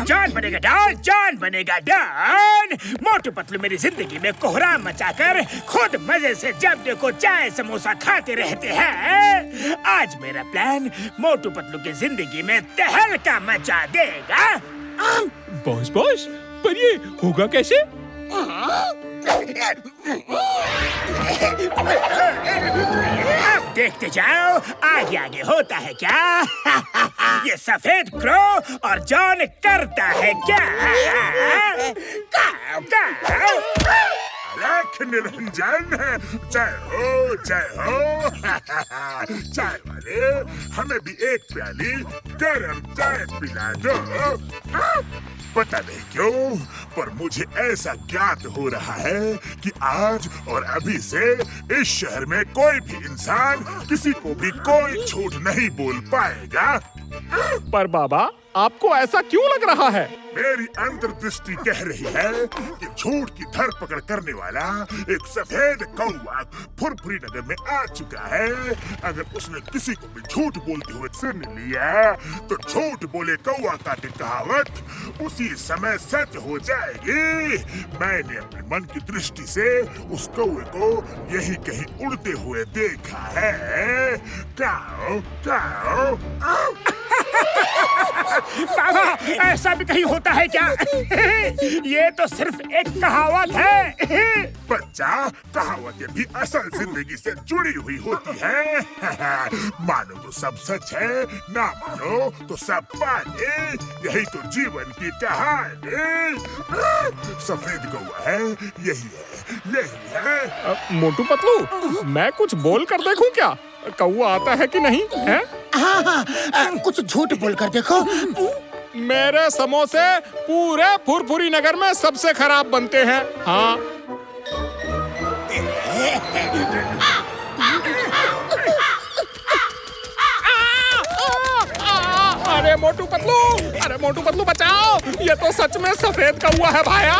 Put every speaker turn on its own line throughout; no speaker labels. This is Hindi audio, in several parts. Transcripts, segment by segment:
जॉन बनेगा डॉन, जॉन बनेगा डॉन। मोटू पतलू मेरी जिंदगी में कोहराम मचाकर खुद मजे से जब देखो चाय समोसा खाते रहते हैं। आज मेरा प्लान मोटू पतलू की जिंदगी में तहलका मचा देगा।
बॉस बॉस, पर ये होगा कैसे?
अब देखते जाओ आगे आगे होता है क्या। ये सफेद क्रो और जॉन करता है क्या।
निरंजन, जय हो जय हो। चाय वाले, हमें भी एक प्याली गरम चाय पिला दो। पता नहीं क्यों, पर मुझे ऐसा ज्ञात हो रहा है कि आज और अभी से इस शहर में कोई भी इंसान किसी को भी कोई झूठ नहीं बोल पाएगा।
पर बाबा, आपको ऐसा क्यों लग रहा है?
मेरी अंतर्दृष्टि कह रही है कि झूठ की धरपकड़ करने वाला एक सफेद कौवा फुरफुरी नगर में आ चुका है। अगर उसने किसी को भी झूठ बोलते हुए सुन लिया तो झूठ बोले कौवा काटे कहावत उसी समय सच हो जाएगी। मैंने अपने मन की दृष्टि से उस कौवे को यही कहीं उड़ते हुए देखा है। काओ काओ।
बाबा, ऐसा भी कहीं होता है क्या? ये तो सिर्फ एक कहावत है।
बच्चा, कहावतें भी असल जिंदगी से जुड़ी हुई होती है। मानो तो सब सच है, ना मानो तो सब पानी। यही तो जीवन की कहानी। सफेद कौवा है, यही है।
मोटू पतलू, मैं कुछ बोल कर देखूं क्या? कौवा आता है कि नहीं है?
हाँ, कुछ झूठ बोलकर देखो।
मेरे समोसे पूरे फुरफुरी नगर में सबसे खराब बनते हैं। हाँ। अरे मोटू पतलू बचाओ! ये तो सच में सफेद कौवा है भाया।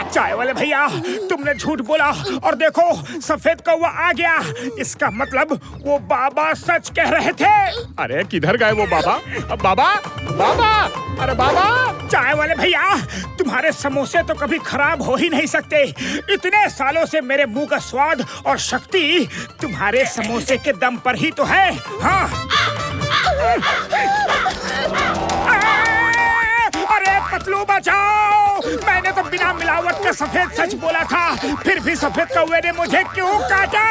चाय वाले भैया, तुमने झूठ बोला और देखो सफेद कौवा आ गया। इसका मतलब वो बाबा सच कह रहे थे।
अरे किधर गए वो बाबा? बाबा, बाबा, अरे बाबा!
चाय वाले भैया, तुम्हारे समोसे तो कभी खराब हो ही नहीं सकते। इतने सालों से मेरे मुंह का स्वाद और शक्ति तुम्हारे समोसे के दम पर ही तो है। हाँ। अरे पतलू बचाओ! मैंने तो बिना मिलावट के सफेद सच बोला था, फिर भी सफेद कौवे ने मुझे क्यों काटा?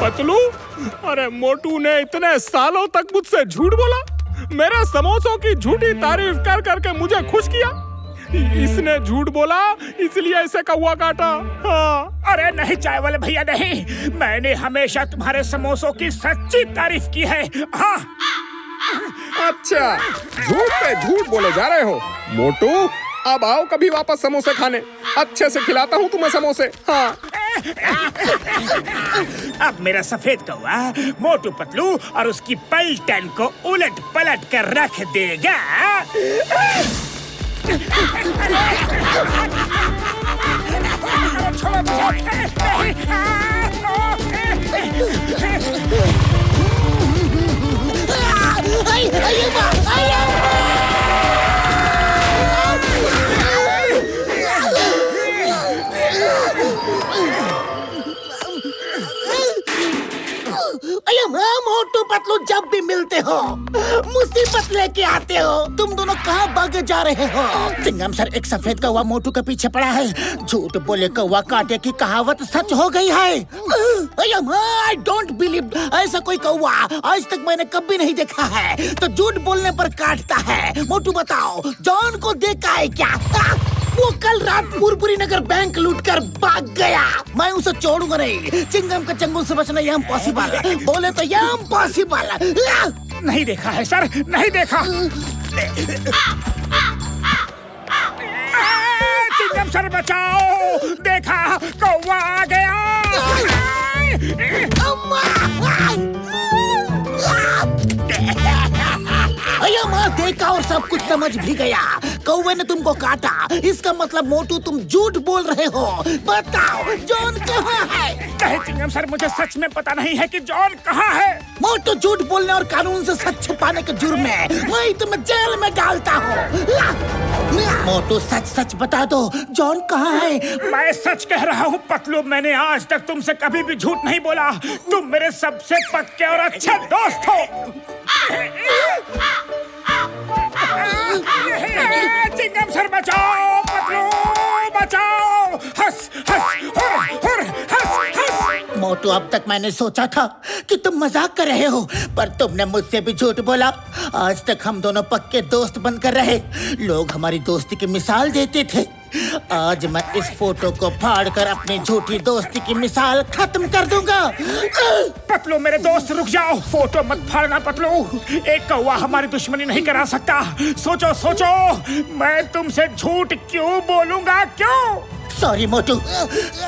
पतलू, अरे मोटू ने इतने सालों तक मुझसे झूठ बोला, मेरे समोसों की झूठी तारीफ कर करके मुझे खुश किया। इसने झूठ बोला इसलिए इसे कौवा काटा। हाँ।
अरे नहीं चाय वाले भैया, नहीं, मैंने हमेशा तुम्हारे समोसों की सच्ची तारीफ की है। हाँ।
अच्छा, झूठ पे झूठ बोले जा रहे हो। मोटू, अब आओ कभी वापस समोसे खाने, अच्छे से खिलाता हूँ तुम्हें समोसे। हाँ।
अब मेरा सफेद कौवा मोटू पतलू और उसकी पलटन को उलट पलट कर रख देगा।
मोटू पतलू, जब भी मिलते हो मुसीबत लेके आते हो। तुम दोनों कहाँ भागे जा रहे हो? चिंगम सर, एक सफेद कौवा मोटू के पीछे पड़ा है। झूठ बोले कौवा काटे की कहावत सच हो गई है। आई डोंट बिलीव, ऐसा कोई कौवा आज तक मैंने कभी नहीं देखा है। तो झूठ बोलने पर काटता है। मोटू बताओ, जॉन को देखा है क्या? वो कल रात फुरफुरी नगर बैंक लूटकर भाग गया। मैं उसे छोड़ूंगा नहीं। चिंगम के चंगुल से बचना ये इम्पॉसिबल। बोले तो ये इम्पॉसिबल।
नहीं देखा है सर, नहीं देखा। चिंगम सर बचाओ, देखा कौवा आ गया।
भैया माँ देखा और सब कुछ समझ भी गया। कौवे ने तुमको काटा, इसका मतलब मोटू तुम झूठ बोल रहे हो। बताओ जॉन कहाँ है?
नहीं चिंगम सर, मुझे सच में पता नहीं है कि जॉन कहाँ है।
मोटू झूठ बोलने और कानून से सच छुपाने के जुर्म में वही तुम्हें जेल में डालता हूँ। मोटू सच सच बता दो, जॉन कहाँ है?
मैं सच कह रहा हूँ पतलू, मैंने आज तक तुमसे कभी भी झूठ नहीं बोला। तुम मेरे सबसे पक्के और अच्छे दोस्त हो। चिंगम सर बचाओ, पतलू बचाओ। हंस हंस हुर हंस हंस।
मोटू अब तक मैंने सोचा था कि तुम मजाक कर रहे हो, पर तुमने मुझसे भी झूठ बोला। आज तक हम दोनों पक्के दोस्त बनकर रहे, लोग हमारी दोस्ती की मिसाल देते थे। आज मैं इस फोटो को फाड़कर अपनी झूठी दोस्ती की मिसाल खत्म कर दूंगा।
पतलू मेरे दोस्त रुक जाओ, फोटो मत फाड़ना पतलू। एक कौवा हमारी दुश्मनी नहीं करा सकता। सोचो सोचो, मैं तुमसे झूठ क्यों बोलूंगा, क्यों?
सॉरी मोटू,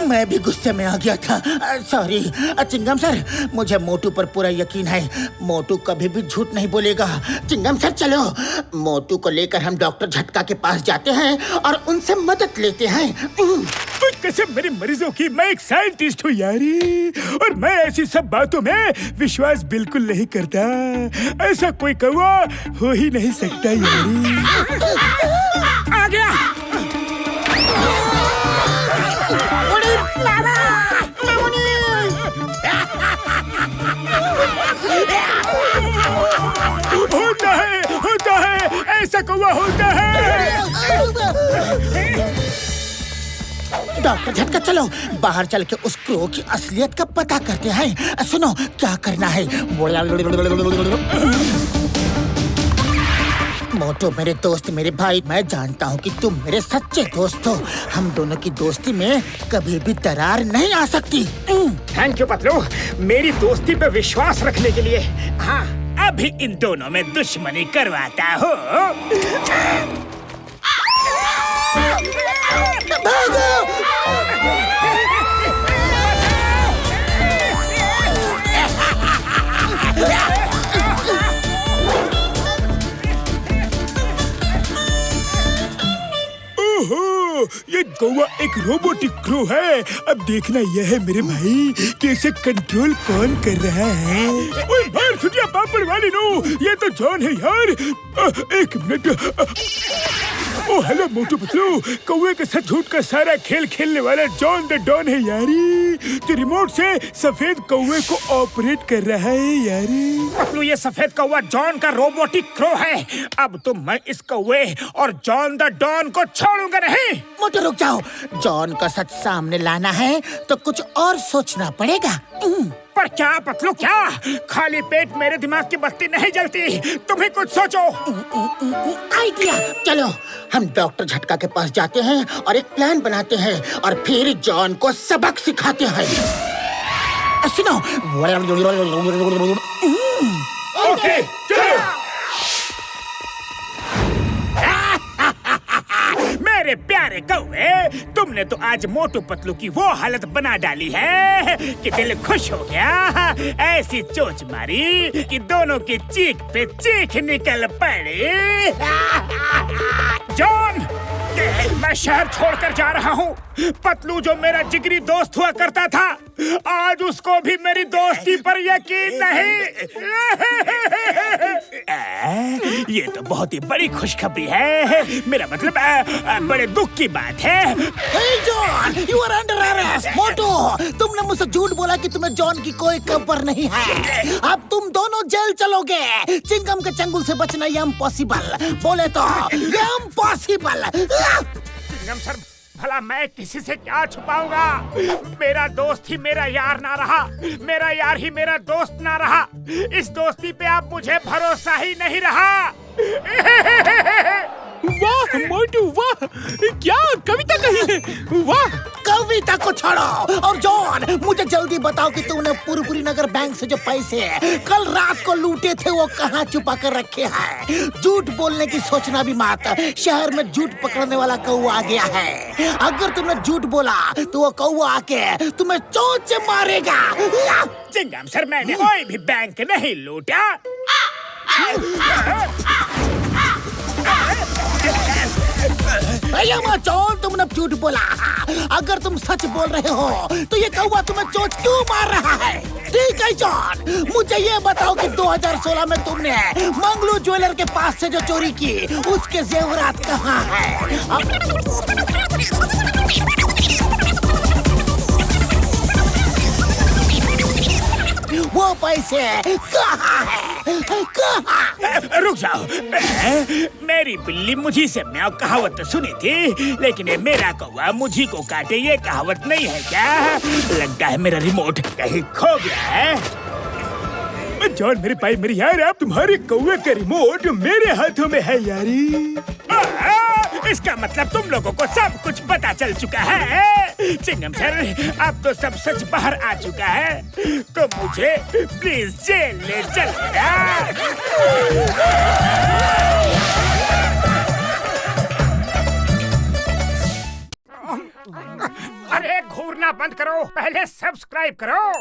मैं भी गुस्से में आ गया था। सॉरी चिंगम सर, मुझे मोटू पर पूरा यकीन है। मोटू कभी भी झूठ नहीं बोलेगा। चिंगम सर चलो, मोटू को लेकर हम डॉक्टर झटका के पास जाते हैं और उनसे मदद लेते हैं।
कसम मेरे मरीजों की, मैं एक साइंटिस्ट हूँ यारी, और मैं ऐसी सब बातों में विश्वास बिल्कुल नहीं करता। ऐसा कोई कौवा हो ही नहीं सकता यारी। आ गया। होता है, ऐसा कौवा होता है।
डॉक्टर झटका चलो, बाहर चल के उस क्रो की असलियत का पता करते हैं। सुनो क्या करना है। मोटू मेरे दोस्त, मेरे भाई, मैं जानता हूँ कि तुम मेरे सच्चे दोस्त हो। हम दोनों की दोस्ती में कभी भी दरार नहीं आ सकती।
थैंक यू पतलू, मेरी दोस्ती पे विश्वास रखने के लिए। हाँ, अभी इन दोनों में दुश्मनी करवाता हूँ। ये कौवा एक रोबोटिक क्रो है। अब देखना यह है मेरे भाई कि इसे कंट्रोल कौन कर रहा है। ओए बाहर छुटिया पापड़ वाली नो, ये तो जॉन है यार। एक मिनट। ओ हेलो मोटू पतलू, कौवे के साथ झूठ का सारा खेल खेलने वाला जॉन द डॉन है यारी। तो रिमोट से सफेद कौवे को ऑपरेट कर रहा है यारी। पतलू ये सफेद कौवा जॉन का रोबोटिक क्रो है। अब तो मैं इस कौवे और जॉन द डॉन को छोड़ूंगा नहीं।
मोटू रुक जाओ, जॉन का सच सामने लाना है तो कुछ और सोचना पड़ेगा।
पर क्या पतलू, क्या? खाली पेट मेरे दिमाग की बत्ती नहीं जलती, तुम्हें कुछ सोचो।
आइडिया, चलो हम डॉक्टर झटका के पास जाते हैं और एक प्लान बनाते हैं और फिर जॉन को सबक सिखाते हैं। सुनो।
ओके, चलो। मेरे प्यारे कौवे, तुमने तो आज मोटू पतलू की वो हालत बना डाली है कि दिल खुश हो गया। ऐसी चोच मारी कि दोनों की चीख पे चीख निकल पड़ी। जॉन, मैं शहर छोड़कर जा रहा हूँ। पतलू जो मेरा जिगरी दोस्त हुआ करता था, आज उसको भी मेरी दोस्ती पर यकीन नहीं। ये तो बहुत ही बड़ी खुशखबरी है। मेरा मतलब बड़े दुख की बात है।
Hey John, you are under arrest. मोटू, तुमने मुझसे झूठ बोला कि तुम्हें जॉन की कोई खबर नहीं है। अब तुम दोनों जेल चलोगे। चिंगम के चंगुल से बचना ये इम्पॉसिबल। बोले तो ये इम्पॉसिबल।
चिंगम सर, भला मैं किसी से क्या छुपाऊंगा? मेरा दोस्त ही मेरा यार ना रहा, मेरा यार ही मेरा दोस्त ना रहा। इस दोस्ती पे अब मुझे भरोसा ही नहीं रहा।
वाह मोटू वाह, क्या कविता कही है। वाह।
कविता को छोड़ो और जॉन, मुझे जल्दी बताओ कि तुमने पुरपुरी नगर बैंक से जो पैसे कल रात को लूटे थे वो कहाँ छुपा कर रखे हैं। झूठ बोलने की सोचना भी मत। शहर में झूठ पकड़ने वाला कौवा आ गया है। अगर तुमने झूठ बोला तो वो कौवा आके तुम्हें चोट से मारेगा।
चिंगम सर, मैंने कोई भी बैंक नहीं लूटा।
अय्या चोर, तुमने झूठ बोला। अगर तुम सच बोल रहे हो तो ये कौवा तुम्हें चोंच क्यों मार रहा है? ठीक है जॉन, मुझे ये बताओ कि 2016 में तुमने मंगलू ज्वेलर के पास से जो चोरी की उसके जेवरात कहाँ है? वो पैसे कहाँ है? कहाँ?
रुक जाओ। मेरी बिल्ली मुझी से म्याऊं कहावत तो सुनी थी, लेकिन ये मेरा कौवा मुझी को काटे ये कहावत नहीं है क्या? लगता है मेरा रिमोट कहीं खो गया है। जॉन मेरे भाई मेरी यार, अब तुम्हारे कौवे का रिमोट मेरे हाथों में है यारी। इसका मतलब तुम लोगों को सब कुछ पता चल चुका है। चिंगम सर, अब तो सब सच बाहर आ चुका है, तो मुझे प्लीज जेल ले चलेगा। अरे घूरना बंद करो, पहले सब्सक्राइब करो।